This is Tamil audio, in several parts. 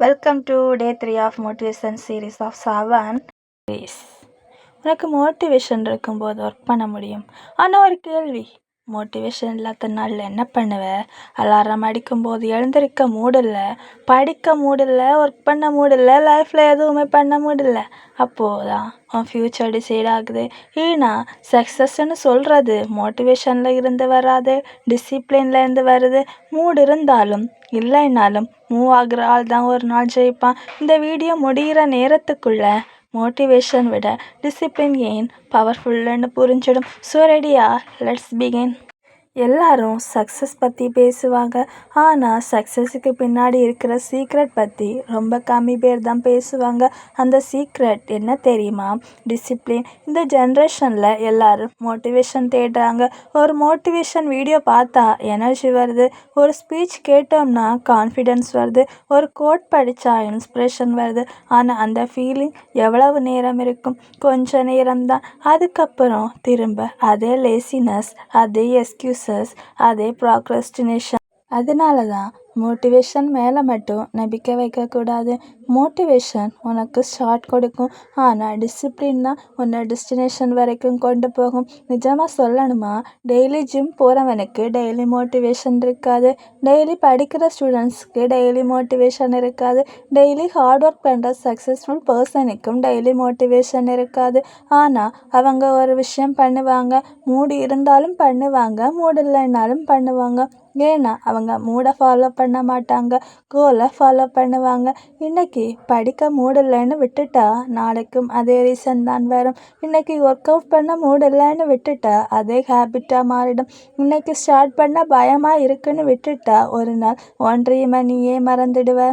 Welcome to day 3 of motivation series of 7 days. உனக்கு மோட்டிவேஷன் இருக்கும்போது ஒர்க் பண்ண முடியும். ஆனால் ஒரு கேள்வி, மோட்டிவேஷன் இல்லாத நாளில் என்ன பண்ணுவ? அலாரம் அடிக்கும்போது எழுந்திருக்க மூடில்ல, படிக்க மூடில்ல, ஒர்க் பண்ண மூடில்ல, லைஃப்பில் எதுவுமே பண்ண முடியல. அப்போது தான் உன் ஃப்யூச்சர் டிசைட் ஆகுது. ஏன்னா சக்ஸஸ்ன்னு சொல்கிறது மோட்டிவேஷனில் இருந்து வராது, டிசிப்ளினில் இருந்து வருது. மூடு இருந்தாலும் இல்லைனாலும் மூவ் ஆகிற ஆள் தான் ஒரு நாள் ஜெயிப்பான். இந்த வீடியோ முடிகிற நேரத்துக்குள்ள மோட்டிவேஷன் விட டிசிப்ளின் ஏன் பவர்ஃபுல்லுன்னு புரிஞ்சிடும். ஸோ ரெடியா? Let's begin. எல்லாரும் சக்ஸஸ் பற்றி பேசுவாங்க, ஆனால் சக்ஸஸுக்கு பின்னாடி இருக்கிற சீக்ரெட் பற்றி ரொம்ப கம்மி பேர் தான் பேசுவாங்க. அந்த சீக்ரெட் என்ன தெரியுமா? டிசிப்ளின். இந்த ஜென்ரேஷனில் எல்லாரும் மோட்டிவேஷன் தேடுறாங்க. ஒரு மோட்டிவேஷன் வீடியோ பார்த்தா எனர்ஜி வருது, ஒரு ஸ்பீச் கேட்டோம்னா கான்ஃபிடென்ஸ் வருது, ஒரு கோட் படித்தா இன்ஸ்பிரேஷன் வருது. ஆனால் அந்த ஃபீலிங் எவ்வளவு நேரம் இருக்கும்? கொஞ்ச நேரம்தான். அதுக்கப்புறம் திரும்ப அதே லேசினஸ், அதே எக்ஸ்கியூஸ், அதே ப்ராக்ரஸ்டினேஷன். அதனால தான் மோட்டிவேஷன் மேலே மட்டும் நம்பிக்கை வைக்கக்கூடாது. மோட்டிவேஷன் உனக்கு ஸ்டார்ட் கொடுக்கும், ஆனால் டிசிப்ளின் தான் உன்னை டெஸ்டினேஷன் வரைக்கும் கொண்டு போகும். நிஜமாக சொல்லணுமா, டெய்லி ஜிம் போகிறவனுக்கு டெய்லி மோட்டிவேஷன் இருக்காது, டெய்லி படிக்கிற ஸ்டூடெண்ட்ஸ்க்கு டெய்லி மோட்டிவேஷன் இருக்காது, டெய்லி ஹார்ட் ஒர்க் பண்ணுற சக்ஸஸ்ஃபுல் பர்சனுக்கும் டெய்லி மோட்டிவேஷன் இருக்காது. ஆனால் அவங்க ஒரு விஷயம் பண்ணுவாங்க, மூடு இருந்தாலும் பண்ணுவாங்க, மூடு இல்லைனாலும் பண்ணுவாங்க. ஏன்னா அவங்க மூடை ஃபாலோ பண்ண மாட்டாங்க, கோலை ஃபாலோ பண்ணுவாங்க. இன்னைக்கு படிக்க மூடில்லைன்னு விட்டுட்டா நாளைக்கும் அதே ரீசன் தான் வரும். இன்னைக்கு ஒர்க் அவுட் பண்ண மூடில்லைன்னு விட்டுட்டா அதே ஹேபிட்டாக மாறிடும். இன்னைக்கு ஸ்டார்ட் பண்ண பயமாக இருக்குன்னு விட்டுட்டா ஒரு நாள் உன் ட்ரீமை நீயே மறந்துடுவ.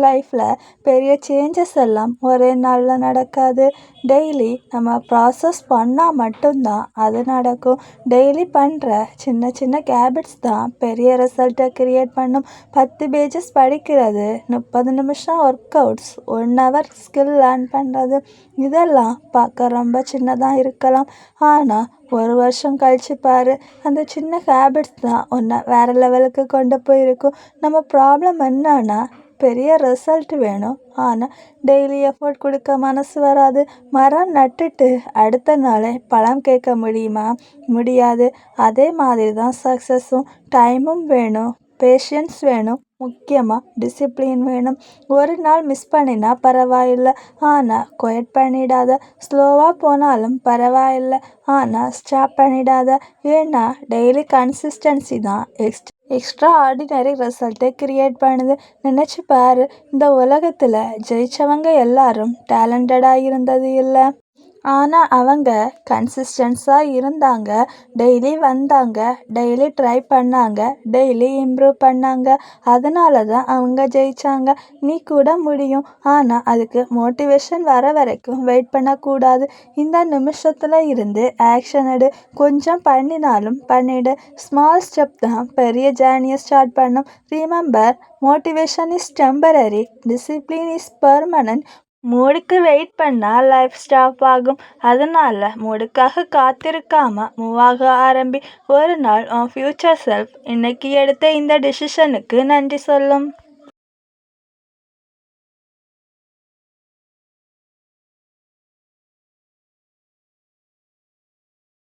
லைஃப்பில் பெரிய சேஞ்சஸ் எல்லாம் ஒரே நாளில் நடக்காது. டெய்லி நம்ம ப்ராசஸ் பண்ணால் மட்டும்தான் அது நடக்கும். டெய்லி பண்ணுற சின்ன சின்ன ஹேபிட்ஸ் தான் பெரிய ரிசல்ட்டை க்ரியேட் பண்ணும். 10 பேஜஸ் படிக்கிறது, 30 நிமிஷம் work outs, 1 hour skill learn பண்ணுறது, இதெல்லாம் பார்க்க ரொம்ப சின்னதாக இருக்கலாம். ஆனால் ஒரு வருஷம் கழிச்சு பாரு, அந்த சின்ன ஹேபிட்ஸ் தான் உன்னை வேறு லெவலுக்கு கொண்டு போயிருக்கும். நம்ம ப்ராப்ளம் என்னன்னா, பெரிய ரிசல்ட் வேணும், ஆனால் டெய்லி எஃபோர்ட் கொடுக்க மனசு வராது. மரம் நட்டுட்டு அடுத்த நாளே பழம் கேட்க முடியுமா? முடியாது. அதே மாதிரி தான் சக்ஸஸும். டைமும் வேணும், பேஷியன்ஸ் வேணும், முக்கியமாக டிசிப்ளின் வேணும். ஒரு நாள் மிஸ் பண்ணினா பரவாயில்லை, ஆனால் குவைட் பண்ணிடாத. ஸ்லோவாக போனாலும் பரவாயில்லை, ஆனால் ஸ்டாப் பண்ணிடாத. ஏன்னா டெய்லி கன்சிஸ்டன்சி தான் எக்ஸ்ட்ரா ஆர்டினரி ரிசல்ட்டை க்ரியேட் பண்ணுது. நினச்சி பாரு, இந்த உலகத்தில் ஜெயித்தவங்க எல்லாரும் டேலண்டடாக இருந்தது இல்லை, ஆனால் அவங்க கன்சிஸ்டன்ஸாக இருந்தாங்க. டெய்லி வந்தாங்க, டெய்லி ட்ரை பண்ணாங்க, டெய்லி இம்ப்ரூவ் பண்ணாங்க. அதனால தான் அவங்க ஜெயித்தாங்க. நீ கூட முடியும், ஆனால் அதுக்கு மோட்டிவேஷன் வர வரைக்கும் வெயிட் பண்ணக்கூடாது. இந்த நிமிஷத்தில் இருந்து ஆக்ஷன் எடு. கொஞ்சம் பண்ணினாலும் பண்ணிடு. ஸ்மால் ஸ்டெப் தான் பெரிய ஜேர்னியை ஸ்டார்ட் பண்ணும். Remember, motivation is temporary, discipline is permanent. மூடுக்கு வெயிட் பண்ணால் லைஃப் ஸ்டாப் ஆகும். அதனால மூடுக்காக காத்திருக்காம மூவ் ஆக ஆரம்பி. ஒரு நாள் உன் ஃப்யூச்சர் செல்ஃப் இன்னைக்கு எடுத்த இந்த டிசிஷனுக்கு நன்றி சொல்லும்.